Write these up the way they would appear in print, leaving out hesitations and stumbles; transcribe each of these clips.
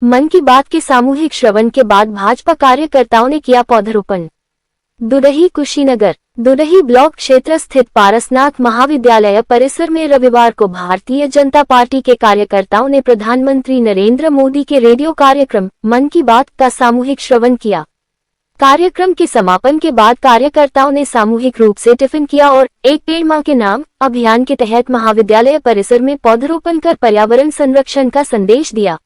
मन की बात के सामूहिक श्रवण के बाद भाजपा कार्यकर्ताओं ने किया पौधरोपण। दुरही कुशीनगर दुरही ब्लॉक क्षेत्र स्थित पारसनाथ महाविद्यालय परिसर में रविवार को भारतीय जनता पार्टी के कार्यकर्ताओं ने प्रधानमंत्री नरेंद्र मोदी के रेडियो कार्यक्रम मन की बात का सामूहिक श्रवण किया। कार्यक्रम के समापन के बाद कार्यकर्ताओं ने सामूहिक रूप से टिफिन किया और एक पेड़ मां के नाम अभियान के तहत महाविद्यालय परिसर में पौधरोपण कर पर्यावरण संरक्षण का संदेश दिया।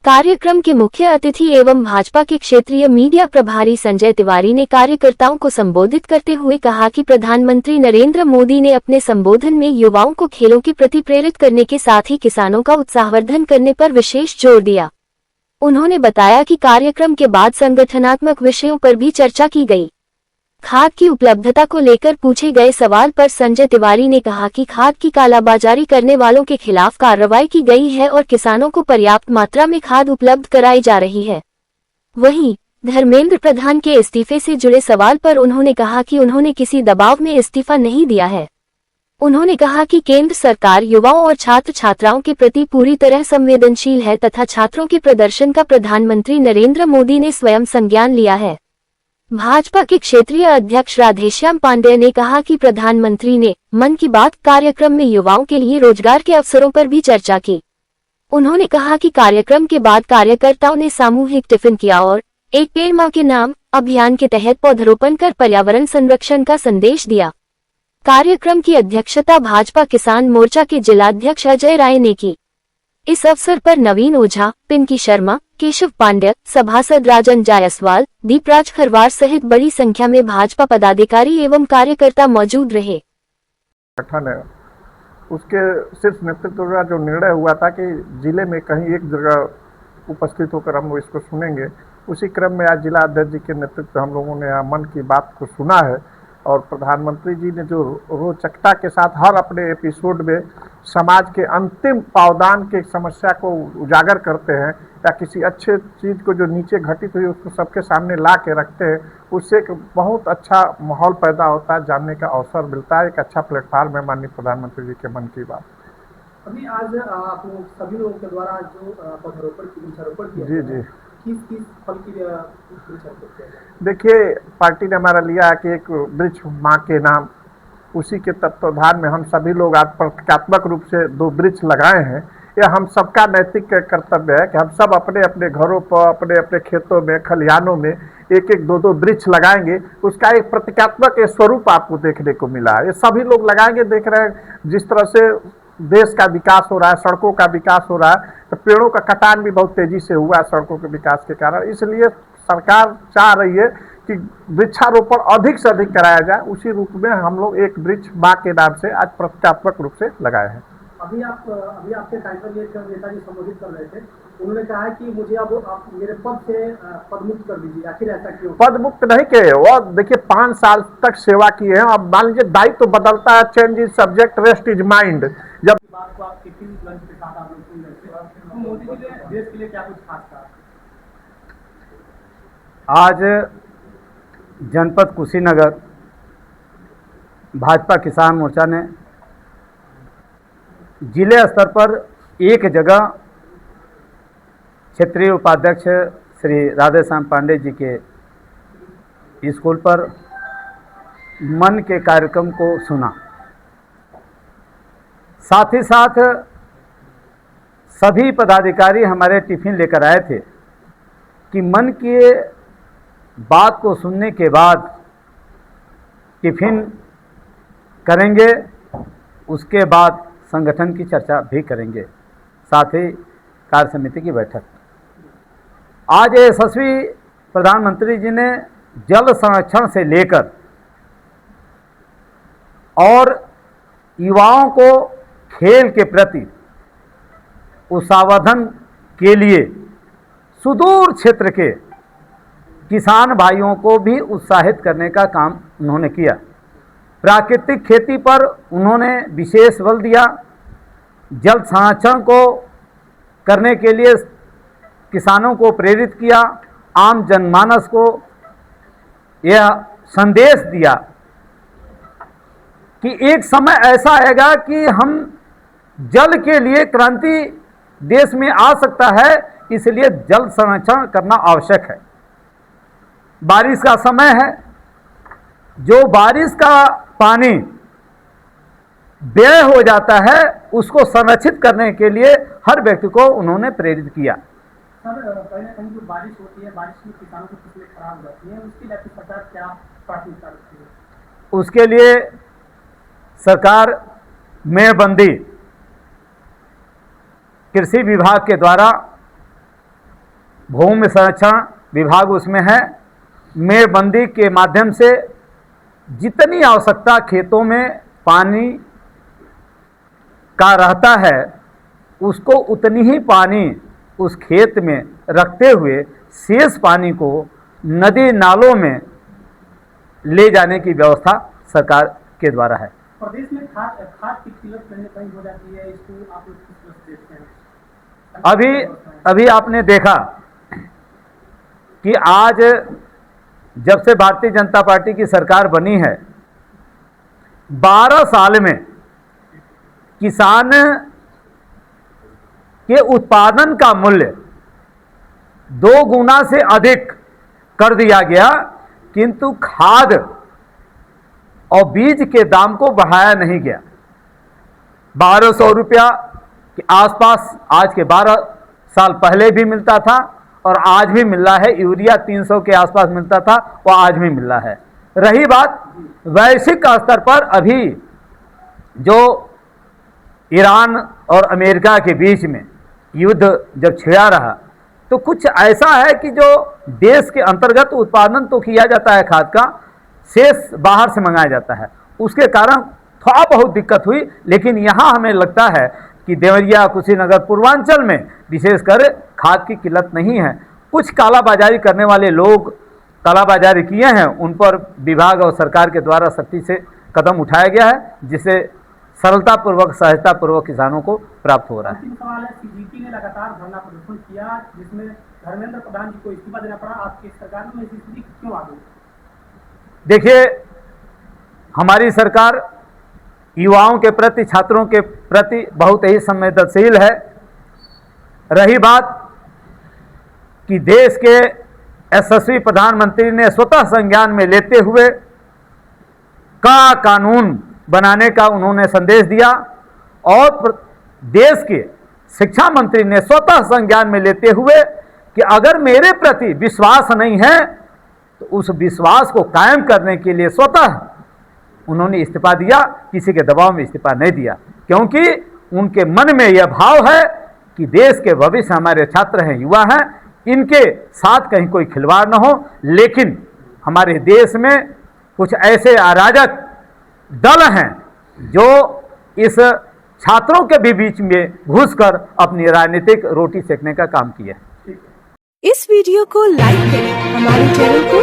कार्यक्रम के मुख्य अतिथि एवं भाजपा के क्षेत्रीय मीडिया प्रभारी संजय तिवारी ने कार्यकर्ताओं को संबोधित करते हुए कहा कि प्रधानमंत्री नरेंद्र मोदी ने अपने संबोधन में युवाओं को खेलों के प्रति प्रेरित करने के साथ ही किसानों का उत्साहवर्धन करने पर विशेष जोर दिया। उन्होंने बताया कि कार्यक्रम के बाद संगठनात्मक विषयों पर भी चर्चा की गई। खाद की उपलब्धता को लेकर पूछे गए सवाल पर संजय तिवारी ने कहा कि खाद की कालाबाजारी करने वालों के खिलाफ कार्रवाई की गई है और किसानों को पर्याप्त मात्रा में खाद उपलब्ध कराई जा रही है। वहीं धर्मेंद्र प्रधान के इस्तीफे से जुड़े सवाल पर उन्होंने कहा कि उन्होंने किसी दबाव में इस्तीफा नहीं दिया है। उन्होंने कहा कि केंद्र सरकार युवाओं और छात्र छात्राओं के प्रति पूरी तरह संवेदनशील है तथा छात्रों के प्रदर्शन का प्रधानमंत्री नरेंद्र मोदी ने स्वयं संज्ञान लिया है। भाजपा के क्षेत्रीय अध्यक्ष राधेश्याम पांडेय ने कहा कि प्रधानमंत्री ने मन की बात कार्यक्रम में युवाओं के लिए रोजगार के अवसरों पर भी चर्चा की। उन्होंने कहा कि कार्यक्रम के बाद कार्यकर्ताओं ने सामूहिक टिफिन किया और एक पेड़ मां के नाम अभियान के तहत पौधरोपण कर पर्यावरण संरक्षण का संदेश दिया। कार्यक्रम की अध्यक्षता भाजपा किसान मोर्चा के जिलाध्यक्ष अजय राय ने की। इस अवसर पर नवीन ओझा, पिंकी शर्मा, केशव पांड्य, सभासद राजन जायसवाल, दीपराज खरवार सहित बड़ी संख्या में भाजपा पदाधिकारी एवं कार्यकर्ता मौजूद रहे। संगठन है उसके शीर्ष नेतृत्व का जो निर्णय हुआ था कि जिले में कहीं एक जगह उपस्थित होकर हम इसको सुनेंगे, उसी क्रम में आज जिला अध्यक्ष जी के नेतृत्व हम लोगों ने मन की बात को सुना है। और प्रधानमंत्री जी ने जो रोचकता के साथ हर अपने एपिसोड में समाज के अंतिम पावदान के समस्या को उजागर करते हैं या किसी अच्छे चीज़ को जो नीचे घटित हुई उसको सबके सामने ला के रखते हैं, उससे एक बहुत अच्छा माहौल पैदा होता है, जानने का अवसर मिलता है, एक अच्छा प्लेटफॉर्म है माननीय प्रधानमंत्री जी के मन की बात। अभी आज आप लोग सभी लोगों के द्वारा जो पौधरोपण किया जी किस फल की देखिए, पार्टी ने हमारा लिया है कि एक वृक्ष माँ के नाम, उसी के तत्वाधान में हम सभी लोग आज प्रतीकात्मक रूप से 2 वृक्ष लगाए हैं। यह हम सबका नैतिक कर्तव्य है कि हम सब अपने अपने घरों पर, अपने अपने खेतों में, खलिहानों में एक एक 2 वृक्ष लगाएंगे। उसका एक प्रतीकात्मक स्वरूप आपको देखने को मिला है। ये सभी लोग लगाएंगे। देख रहे हैं जिस तरह से देश का विकास हो रहा है, सड़कों का विकास हो रहा है, तो पेड़ों का कटान भी बहुत तेजी से हुआ है सड़कों के विकास के कारण। इसलिए सरकार चाह रही है कि वृक्षारोपण अधिक से अधिक कराया जाए। उसी रूप में हम लोग एक वृक्ष माँ के नाम से आज प्रतीकात्मक रूप से लगाए हैं। अभी आपके कार्यक्रम में नेताजी संबोधित कर रहे थे, उन्होंने कहा है कि मुझे अब आप मेरे पद से पदमुक्त कर दीजिए। आखिर ऐसा क्यों? पदमुक्त नहीं किए, वो देखिए 5 साल तक सेवा की है। अब मान लीजिए दायित्व तो बदलता है, change is subject, rest is mind. जब बात को आप टिफिन लंच के साथ आप लोग सुन रहे थे, तो मोदी जी ने देश के लिए क्या कुछ खास कहा? आज जनपद कुशीनगर भाजपा किसान मोर्चा ने जिले स्तर पर एक जगह क्षेत्रीय उपाध्यक्ष श्री राधेश्याम पांडे जी के स्कूल पर मन के कार्यक्रम को सुना। साथ ही साथ सभी पदाधिकारी हमारे टिफिन लेकर आए थे कि मन की बात को सुनने के बाद टिफिन करेंगे, उसके बाद संगठन की चर्चा भी करेंगे, साथ ही कार्य समिति की बैठक। आज यशस्वी प्रधानमंत्री जी ने जल संरक्षण से लेकर और युवाओं को खेल के प्रति उत्साहवर्धन के लिए सुदूर क्षेत्र के किसान भाइयों को भी उत्साहित करने का काम उन्होंने किया। प्राकृतिक खेती पर उन्होंने विशेष बल दिया। जल संरक्षण को करने के लिए किसानों को प्रेरित किया। आम जनमानस को यह संदेश दिया कि एक समय ऐसा आएगा कि हम जल के लिए क्रांति देश में आ सकता है, इसलिए जल संरक्षण करना आवश्यक है। बारिश का समय है, जो बारिश का पानी व्यय हो जाता है उसको संरक्षित करने के लिए हर व्यक्ति को उन्होंने प्रेरित किया। सर, कहीं ना कहीं जो बारिश होती है, बारिश में किसानों की फसलें खराब हो जाती हैं, उसके लिए आपकी सरकार क्या प्राथमिकता रखती है? उसके लिए सरकार मेड़बंदी कृषि विभाग के द्वारा, भूमि संरक्षण विभाग उसमें है, मेड़बंदी के माध्यम से जितनी आवश्यकता खेतों में पानी का रहता है उसको उतनी ही पानी उस खेत में रखते हुए शेष पानी को नदी नालों में ले जाने की व्यवस्था सरकार के द्वारा है। प्रदेश में खाद की किल्लत कहीं ना कहीं हो जाती है, इसको आप लोग किस तरह से देखते हैं? अभी आपने देखा कि आज जब से भारतीय जनता पार्टी की सरकार बनी है, 12 साल में किसान के उत्पादन का मूल्य 2 गुना से अधिक कर दिया गया, किंतु खाद और बीज के दाम को बढ़ाया नहीं गया। 1200 रुपया के आसपास आज के 12 साल पहले भी मिलता था और आज भी मिल रहा है। यूरिया 300 के आसपास मिलता था, वो आज भी मिल रहा है। रही बात वैश्विक स्तर पर, अभी जो ईरान और अमेरिका के बीच में युद्ध जब छिड़ा रहा, तो कुछ ऐसा है कि जो देश के अंतर्गत उत्पादन तो किया जाता है खाद का, शेष बाहर से मंगाया जाता है, उसके कारण थोड़ा बहुत दिक्कत हुई। लेकिन यहाँ हमें लगता है कि देवरिया, कुशीनगर, पूर्वांचल में विशेषकर खाद की किल्लत नहीं है। कुछ कालाबाजारी करने वाले लोग कालाबाजारी किए हैं, उन पर विभाग और सरकार के द्वारा सख्ती से कदम उठाया गया है, जिससे सरलतापूर्वक, सहजतापूर्वक किसानों को प्राप्त हो रहा है। अंतिम सवाल है, सीजीपी ने लगातार धरना प्रदर्शन किया, जिसमें धर्मेंद्र प्रधान जी को इस्तीफा देना पड़ा। आपकी सरकार में ऐसी स्थिति क्यों आ गई? देखिए, हमारी सरकार युवाओं के प्रति, छात्रों के प्रति बहुत ही संवेदनशील है। रही बात कि देश के यशस्वी प्रधानमंत्री ने स्वतः संज्ञान में लेते हुए का कानून बनाने का उन्होंने संदेश दिया, और देश के शिक्षा मंत्री ने स्वतः संज्ञान में लेते हुए कि अगर मेरे प्रति विश्वास नहीं है तो उस विश्वास को कायम करने के लिए स्वतः उन्होंने इस्तीफा दिया, किसी के दबाव में इस्तीफा नहीं दिया, क्योंकि उनके मन में यह भाव है कि देश के भविष्य हमारे छात्र हैं, युवा हैं, इनके साथ कहीं कोई खिलवाड़ न हो। लेकिन हमारे देश में कुछ ऐसे अराजक दल हैं जो इस छात्रों के भी बीच में घुसकर अपनी राजनीतिक रोटी सेकने का काम किया। इस वीडियो को लाइक करें, हमारे चैनल को